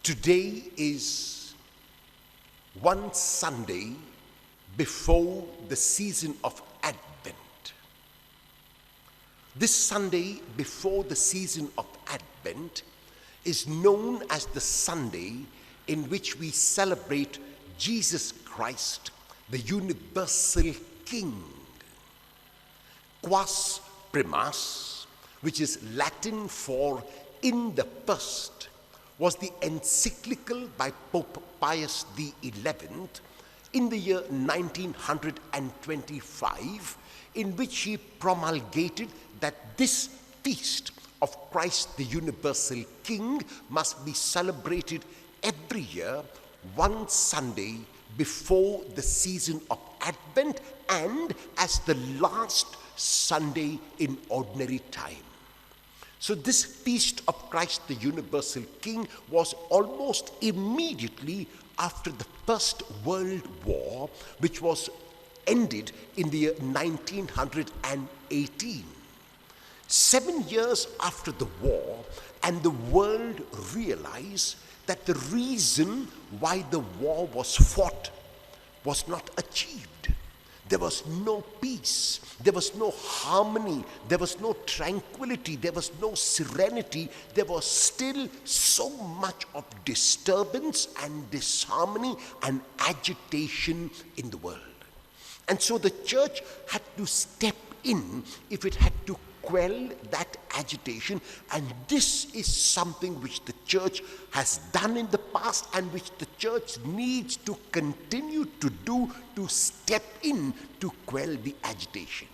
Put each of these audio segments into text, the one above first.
Today is one Sunday before the season of Advent. This Sunday before the season of Advent is known as the Sunday in which we celebrate Jesus Christ, the universal King. Quas primas, which is Latin for in the first, was the encyclical by Pope Pius XI in the year 1925, in which he promulgated that this feast of Christ the universal King must be celebrated every year, one Sunday before the season of Advent and as the last Sunday in ordinary time. So this feast of Christ the universal King was almost immediately after the First World War, which was ended in the year 1918. 7 years after the war, and the world realized that the reason why the war was fought was not achieved. There was no peace, there was no harmony, there was no tranquility, there was no serenity. There was still so much of disturbance and disharmony and agitation in the world. And so the church had to step in if it had to quell that agitation, and this is something which the church has done in the past and which the church needs to continue to do, to step in to quell the agitation.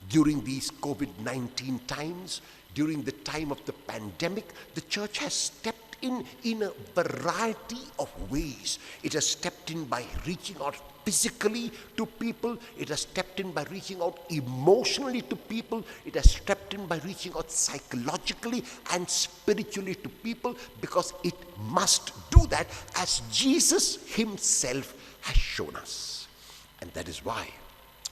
During these COVID-19 times, during the time of the pandemic, the church has stepped in a variety of ways. It has stepped in by reaching out physically to people. It has stepped in by reaching out emotionally to people. It has stepped in by reaching out psychologically and spiritually to people, because it must do that as Jesus himself has shown us. And that is why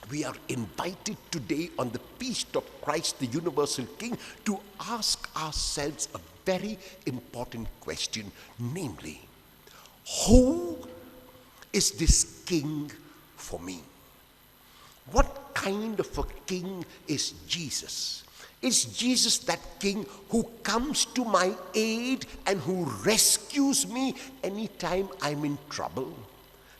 we are invited today on the feast of Christ the universal King to ask ourselves a very important question, namely, who is this King for me? What kind of a King is Jesus? Is Jesus that King who comes to my aid and who rescues me anytime I'm in trouble?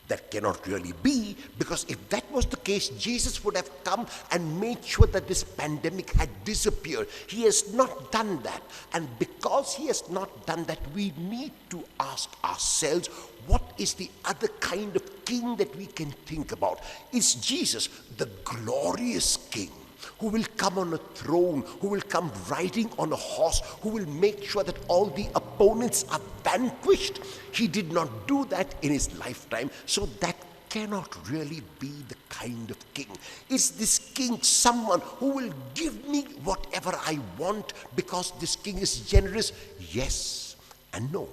That cannot really be, because if that was the case, Jesus would have come and made sure that this pandemic had disappeared. He has not done that. And because he has not done that, we need to ask ourselves, what is the other kind of King that we can think about? Is Jesus the glorious King who will come on a throne, who will come riding on a horse, who will make sure that all the opponents are vanquished? He did not do that in his lifetime, so that cannot really be the kind of King. Is this King someone who will give me whatever I want because this King is generous? Yes and no.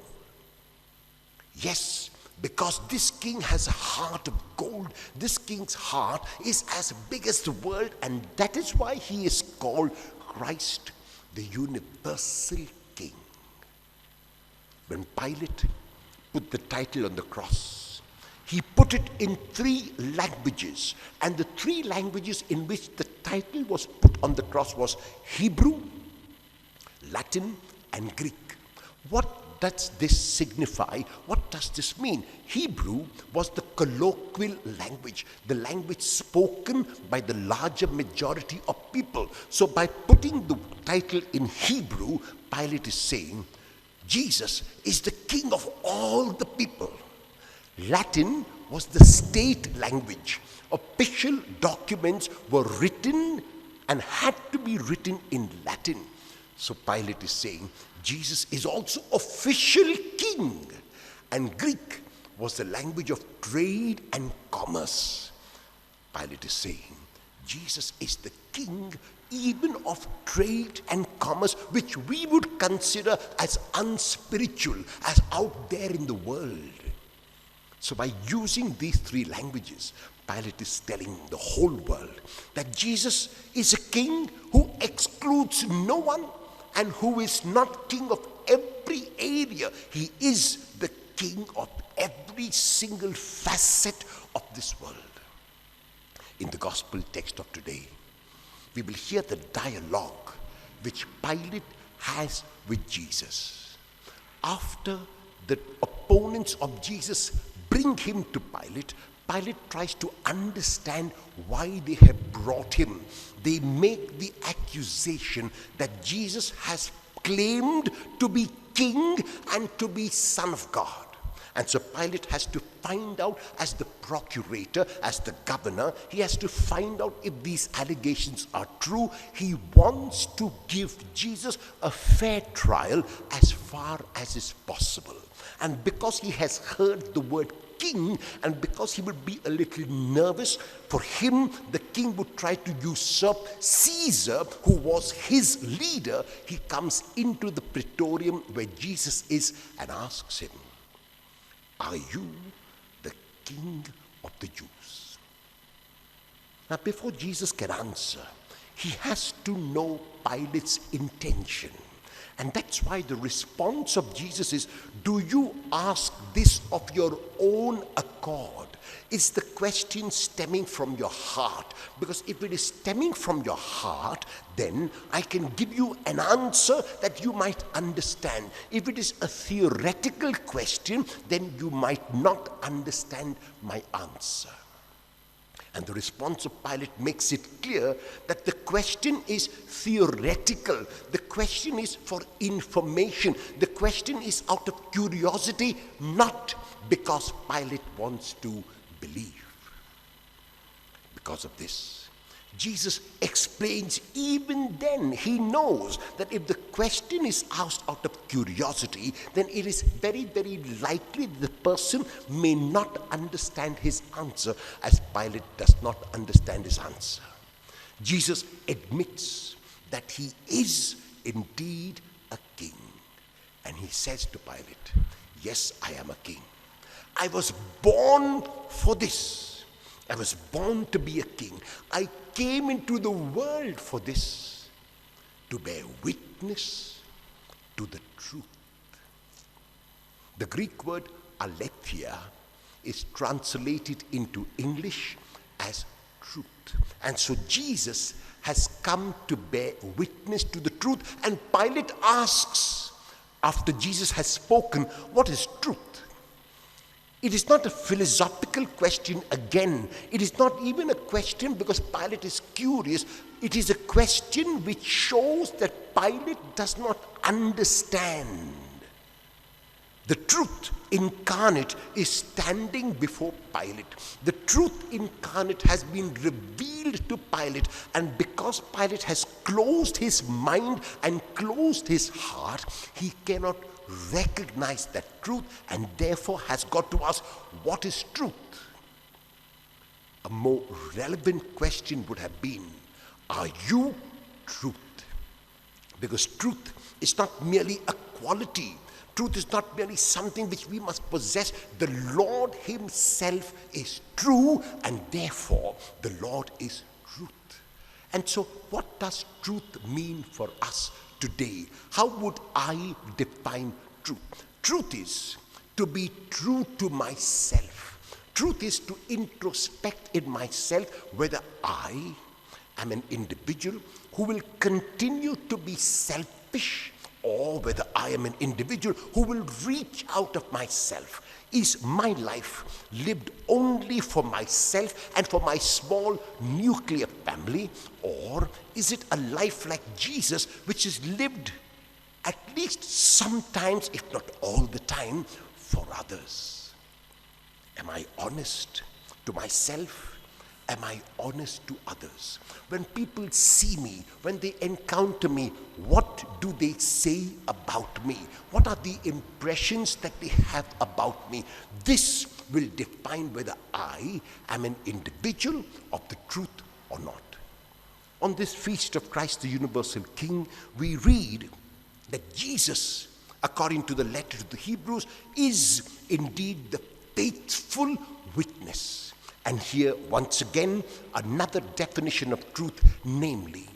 Yes, because this King has a heart of gold. This King's heart is as big as the world, and that is why he is called Christ, the universal King. When Pilate put the title on the cross, he put it in 3 languages, and the 3 languages in which the title was put on the cross was Hebrew, Latin, and Greek. What does this signify? What does this mean? Hebrew was the colloquial language, the language spoken by the larger majority of people. So by putting the title in Hebrew, Pilate is saying, Jesus is the King of all the people. Latin was the state language. Official documents were written and had to be written in Latin. So Pilate is saying, Jesus is also official King. And Greek was the language of trade and commerce. Pilate is saying, Jesus is the King even of trade and commerce, which we would consider as unspiritual, as out there in the world. So by using these 3 languages, Pilate is telling the whole world that Jesus is a King who excludes no one and who is not King of every every area. He is the king of every single facet of this world. In the gospel text of today, we will hear the dialogue which Pilate has with Jesus. After the opponents of Jesus bring him to Pilate, Pilate tries to understand why they have brought him. They make the accusation that Jesus has claimed to be king and to be Son of God. And so Pilate has to find out, as the procurator, as the governor, he has to find out if these allegations are true. He wants to give Jesus a fair trial as far as is possible. And because he has heard the word king, and because he would be a little nervous, for him the king would try to usurp Caesar, who was his leader, he comes into the praetorium where Jesus is and asks him, "Are you the king of the Jews?" Now, before Jesus can answer, he has to know Pilate's intention. And that's why the response of Jesus is, "Do you ask this of your own accord?" It's the question stemming from your heart. Because if it is stemming from your heart, then I can give you an answer that you might understand. If it is a theoretical question, then you might not understand my answer. And the response of Pilate makes it clear that the question is theoretical. The question is for information. The question is out of curiosity, not because Pilate wants to believe. Because of this, Jesus explains even then. He knows that if the question is asked out of curiosity, then it is very, very likely the person may not understand his answer, as Pilate does not understand his answer. Jesus admits that he is indeed a king. And he says to Pilate, "Yes, I am a king. I was born for this. I was born to be a king. I came into the world for this, to bear witness to the truth." The Greek word aletheia is translated into English as truth. And so Jesus has come to bear witness to the truth. And Pilate asks, after Jesus has spoken, what is truth? It is not a philosophical question again. It is not even a question because Pilate is curious. It is a question which shows that Pilate does not understand. The truth incarnate is standing before Pilate. The truth incarnate has been revealed to Pilate, and because Pilate has closed his mind and closed his heart, he cannot recognize that truth, and therefore has got to ask, what is truth? A more relevant question would have been, are you truth? Because truth is not merely a quality. Truth is not merely something which we must possess. The Lord himself is true, and therefore the Lord is truth. And so what does truth mean for us today? How would I define truth? Truth is to be true to myself. Truth is to introspect in myself whether I am an individual who will continue to be selfish, or whether I am an individual who will reach out of myself. Is my life lived only for myself and for my small nuclear family, or is it a life like Jesus which is lived at least sometimes, if not all the time, for others? Am I honest to myself? Am I honest to others? When people see me, when they encounter me, what do they say about me? What are the impressions that they have about me? This will define whether I am an individual of the truth or not. On this feast of Christ the Universal King, we read that Jesus, according to the letter to the Hebrews, is indeed the faithful witness. And here, once again, another definition of truth, namely,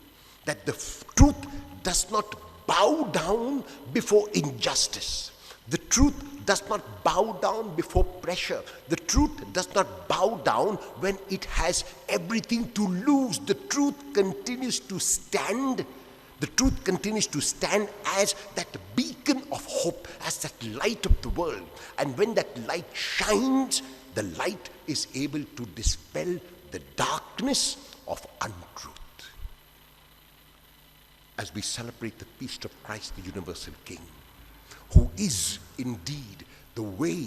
that the truth does not bow down before injustice. The truth does not bow down before pressure. The truth does not bow down when it has everything to lose. The truth continues to stand. The truth continues to stand as that beacon of hope, as that light of the world. And when that light shines, the light is able to dispel the darkness of untruth. As we celebrate the feast of Christ, the universal King, who is indeed the way,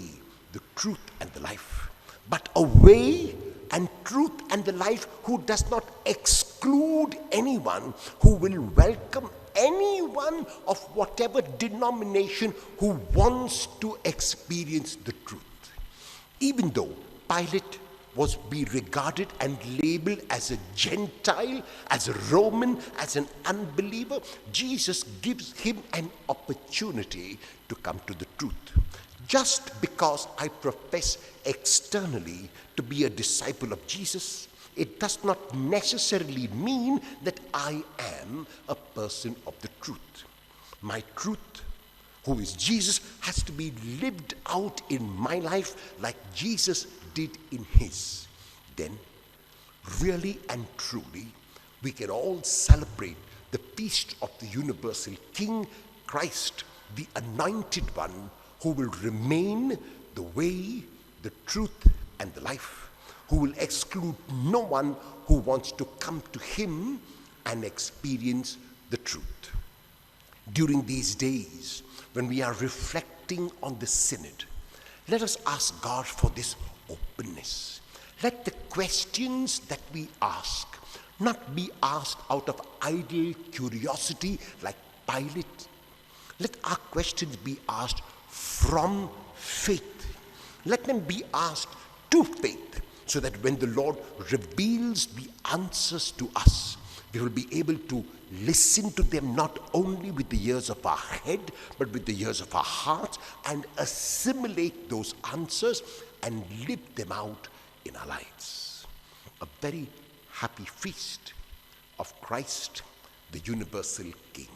the truth, and the life, but a way and truth and the life who does not exclude anyone, who will welcome anyone of whatever denomination who wants to experience the truth. Even though Pilate was be regarded and labeled as a Gentile, as a Roman, as an unbeliever, Jesus gives him an opportunity to come to the truth. Just because I profess externally to be a disciple of Jesus, it does not necessarily mean that I am a person of the truth. My truth, who is Jesus, has to be lived out in my life like Jesus did in his. Then, really and truly, we can all celebrate the feast of the universal King, Christ, the Anointed One, who will remain the way, the truth, and the life, who will exclude no one who wants to come to him and experience the truth. During these days, when we are reflecting on the synod, let us ask God for this openness. Let the questions that we ask not be asked out of idle curiosity like Pilate. Let our questions be asked from faith. Let them be asked to faith, so that when the Lord reveals the answers to us, we will be able to listen to them not only with the ears of our head, but with the ears of our hearts, and assimilate those answers and live them out in our lives. A very happy feast of Christ, the universal King.